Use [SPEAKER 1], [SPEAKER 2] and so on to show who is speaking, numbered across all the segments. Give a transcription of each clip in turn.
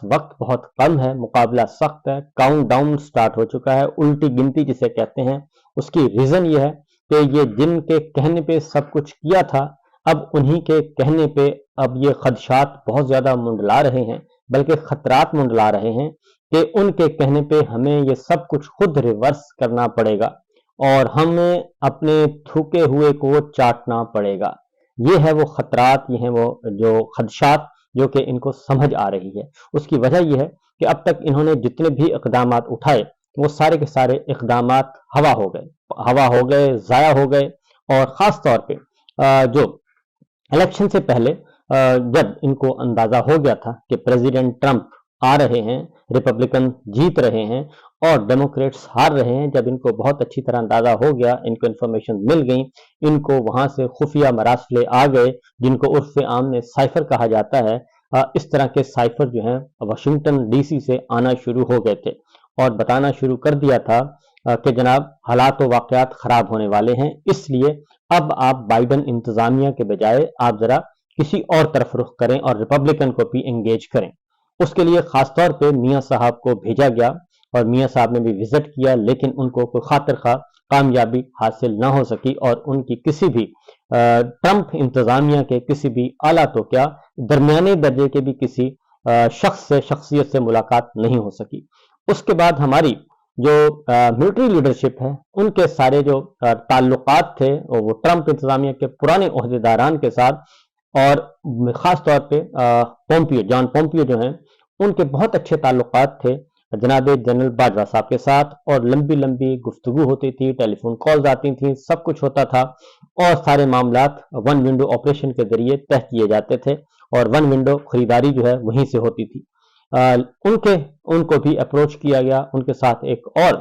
[SPEAKER 1] وقت بہت کم ہے، مقابلہ سخت ہے، کاؤنٹ ڈاؤن سٹارٹ ہو چکا ہے، الٹی گنتی جسے کہتے ہیں۔ اس کی ریزن یہ ہے کہ یہ جن کے کہنے پہ سب کچھ کیا تھا، اب انہی کے کہنے پہ اب یہ خدشات بہت زیادہ منڈلا رہے ہیں، بلکہ خطرات منڈلا رہے ہیں کہ ان کے کہنے پہ ہمیں یہ سب کچھ خود ریورس کرنا پڑے گا اور ہمیں اپنے تھوکے ہوئے کو چاٹنا پڑے گا۔ یہ ہے وہ خطرات، یہ ہیں وہ جو خدشات جو کہ ان کو سمجھ آ رہی ہے۔ اس کی وجہ یہ ہے کہ اب تک انہوں نے جتنے بھی اقدامات اٹھائے وہ سارے کے سارے اقدامات ہوا ہو گئے، ضائع ہو گئے۔ اور خاص طور پہ جو الیکشن سے پہلے جب ان کو اندازہ ہو گیا تھا کہ پریزیڈنٹ ٹرمپ آ رہے ہیں، ریپبلکن جیت رہے ہیں اور ڈیموکریٹس ہار رہے ہیں، جب ان کو بہت اچھی طرح اندازہ ہو گیا، ان کو انفارمیشن مل گئی، ان کو وہاں سے خفیہ مراسلے آ گئے جن کو عرف عام میں سائفر کہا جاتا ہے، اس طرح کے سائفر جو ہیں واشنگٹن ڈی سی سے آنا شروع ہو گئے تھے اور بتانا شروع کر دیا تھا کہ جناب حالات و واقعات خراب ہونے والے ہیں، اس لیے اب آپ بائیڈن انتظامیہ کے بجائے آپ ذرا کسی اور طرف رخ کریں اور ریپبلکن کو بھی انگیج کریں۔ اس کے لیے خاص طور پہ میاں صاحب کو بھیجا گیا اور میاں صاحب نے بھی وزٹ کیا، لیکن ان کو کوئی خاطر خواہ کامیابی حاصل نہ ہو سکی اور ان کی کسی بھی ٹرمپ انتظامیہ کے کسی بھی اعلیٰ تو کیا درمیانے درجے کے بھی کسی شخصیت سے ملاقات نہیں ہو سکی۔ اس کے بعد ہماری جو ملٹری لیڈرشپ ہے ان کے سارے جو تعلقات تھے وہ ٹرمپ انتظامیہ کے پرانے عہدیداران کے ساتھ اور خاص طور پہ جان پومپیو جو ہیں ان کے بہت اچھے تعلقات تھے جناب جنرل باجوہ صاحب کے ساتھ، اور لمبی لمبی گفتگو ہوتی تھی، ٹیلی فون کالز آتی تھیں، سب کچھ ہوتا تھا اور سارے معاملات ون ونڈو آپریشن کے ذریعے طے کیے جاتے تھے اور ون ونڈو خریداری جو ہے وہیں سے ہوتی تھی۔ ان کو بھی اپروچ کیا گیا، ان کے ساتھ ایک اور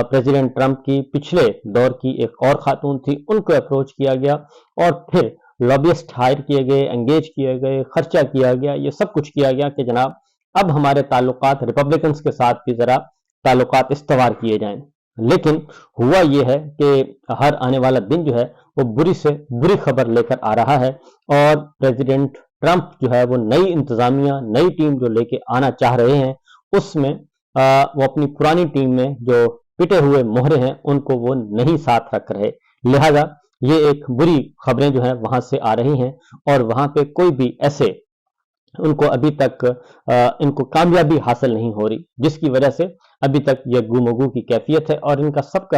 [SPEAKER 1] پریزیڈنٹ ٹرمپ کی پچھلے دور کی ایک اور خاتون تھی، ان کو اپروچ کیا گیا اور پھر لابیسٹ ہائر کیے گئے، انگیج کیے گئے، خرچہ کیا گیا، یہ سب کچھ کیا گیا کہ جناب اب ہمارے تعلقات ریپبلکنز کے ساتھ بھی ذرا تعلقات استوار کیے جائیں۔ لیکن ہوا یہ ہے کہ ہر آنے والا دن جو ہے وہ بری سے بری خبر لے کر آ رہا ہے اور پریزیڈنٹ ٹرمپ جو ہے وہ نئی انتظامیہ، نئی ٹیم جو لے کے آنا چاہ رہے ہیں، اس میں وہ اپنی پرانی ٹیم میں جو پٹے ہوئے مہرے ہیں ان کو وہ نہیں ساتھ رکھ رہے، لہذا یہ ایک بری خبریں جو ہیں وہاں سے آ رہی ہیں اور وہاں پہ کوئی بھی ایسے ان کو ابھی تک ان کو کامیابی حاصل نہیں ہو رہی، جس کی وجہ سے ابھی تک یہ گو کی کیفیت ہے اور ان کا سب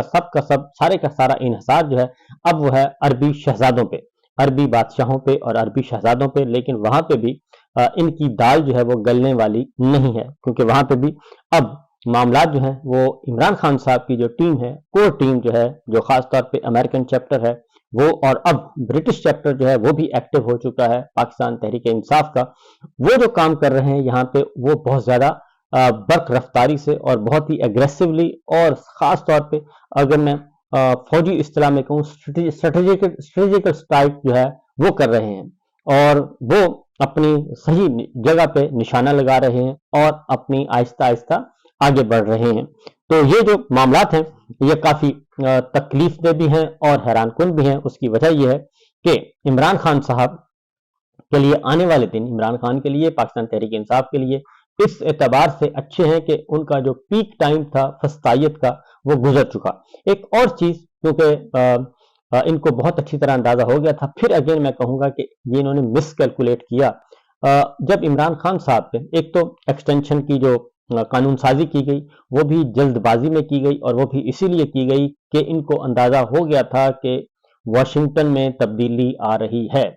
[SPEAKER 1] سارے کا سارا انحصار جو ہے اب وہ ہے عربی شہزادوں پہ، عربی بادشاہوں پہ اور عربی شہزادوں پہ، لیکن وہاں پہ بھی ان کی دال جو ہے وہ گلنے والی نہیں ہے، کیونکہ وہاں پہ بھی اب معاملات جو ہیں وہ عمران خان صاحب کی جو ٹیم ہے، کور ٹیم جو ہے، جو خاص طور پہ امریکن چیپٹر ہے وہ، اور اب برٹش چیپٹر جو ہے وہ بھی ایکٹیو ہو چکا ہے پاکستان تحریک انصاف کا، وہ جو کام کر رہے ہیں یہاں پہ وہ بہت زیادہ برق رفتاری سے اور بہت ہی اگریسولی، اور خاص طور پہ اگر میں فوجی اصطلاح میں کہوں اسٹریٹجیکل اسٹرائک جو ہے وہ کر رہے ہیں اور وہ اپنی صحیح جگہ پہ نشانہ لگا رہے ہیں اور اپنی آہستہ آہستہ آگے بڑھ رہے ہیں۔ تو یہ جو معاملات ہیں یہ کافی تکلیف دہ بھی ہیں اور حیران کن بھی ہیں۔ اس کی وجہ یہ ہے کہ عمران خان صاحب کے لیے آنے والے دن، عمران خان کے لیے، پاکستان تحریک انصاف کے لیے اس اعتبار سے اچھے ہیں کہ ان کا جو پیک ٹائم تھا فسطائیت کا وہ گزر چکا۔ ایک اور چیز، کیونکہ ان کو بہت اچھی طرح اندازہ ہو گیا تھا، پھر اگین میں کہوں گا کہ یہ انہوں نے مس کیلکولیٹ کیا۔ جب عمران خان صاحب پہ ایک تو ایکسٹینشن کی جو قانون سازی کی گئی وہ بھی جلد بازی میں کی گئی، اور وہ بھی اسی لیے کی گئی کہ ان کو اندازہ ہو گیا تھا کہ واشنگٹن میں تبدیلی آ رہی ہے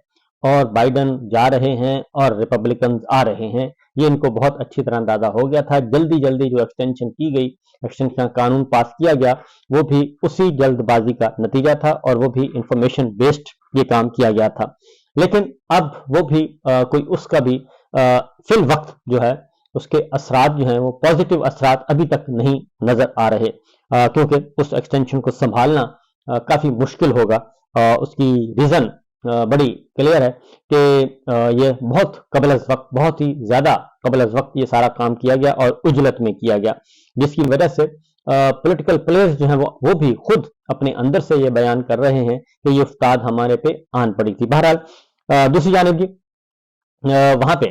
[SPEAKER 1] اور بائیڈن جا رہے ہیں اور ریپبلکنز آ رہے ہیں، یہ ان کو بہت اچھی طرح اندازہ ہو گیا تھا۔ جلدی جو ایکسٹینشن کی گئی، ایکسٹینشن کا قانون پاس کیا گیا، وہ بھی اسی جلد بازی کا نتیجہ تھا اور وہ بھی انفارمیشن بیسڈ یہ کام کیا گیا تھا۔ لیکن اب وہ بھی کوئی اس کا بھی فی الوقت جو ہے اس کے اثرات جو ہیں وہ پازیٹیو اثرات ابھی تک نہیں نظر آ رہے، کیونکہ اس ایکسٹینشن کو سنبھالنا کافی مشکل ہوگا۔ اس کی ریزن بڑی کلیئر ہے کہ یہ بہت قبل از وقت، بہت ہی زیادہ قبل از وقت یہ سارا کام کیا گیا اور اجلت میں کیا گیا، جس کی وجہ سے پولیٹیکل پلیئرز جو ہیں وہ بھی خود اپنے اندر سے یہ بیان کر رہے ہیں کہ یہ افتاد ہمارے پہ آن پڑی تھی۔ بہرحال دوسری جانب جی وہاں پہ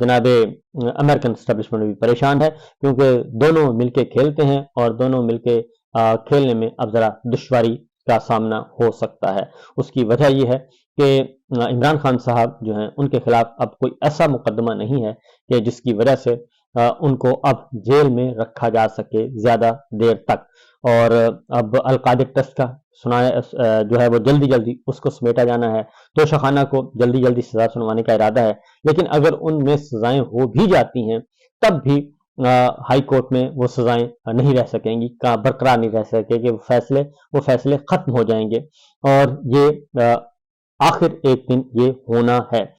[SPEAKER 1] جناب امریکن اسٹیبلشمنٹ بھی پریشان ہے، کیونکہ دونوں مل کے کھیلتے ہیں اور دونوں مل کے کھیلنے میں اب ذرا دشواری کا سامنا ہو سکتا ہے۔ اس کی وجہ یہ ہے کہ عمران خان صاحب جو ہیں ان کے خلاف اب کوئی ایسا مقدمہ نہیں ہے کہ جس کی وجہ سے ان کو اب جیل میں رکھا جا سکے زیادہ دیر تک، اور اب القاعدہ ٹیسٹ کا سنایا جو ہے وہ جلدی جلدی اس کو سمیٹا جانا ہے۔ توشہ خانہ کو جلدی جلدی سزا سنوانے کا ارادہ ہے، لیکن اگر ان میں سزائیں ہو بھی جاتی ہیں تب بھی ہائی کورٹ میں وہ سزائیں نہیں رہ سکیں گی، برقرار نہیں رہ سکے کہ وہ فیصلے ختم ہو جائیں گے، اور یہ آخر ایک دن یہ ہونا ہے۔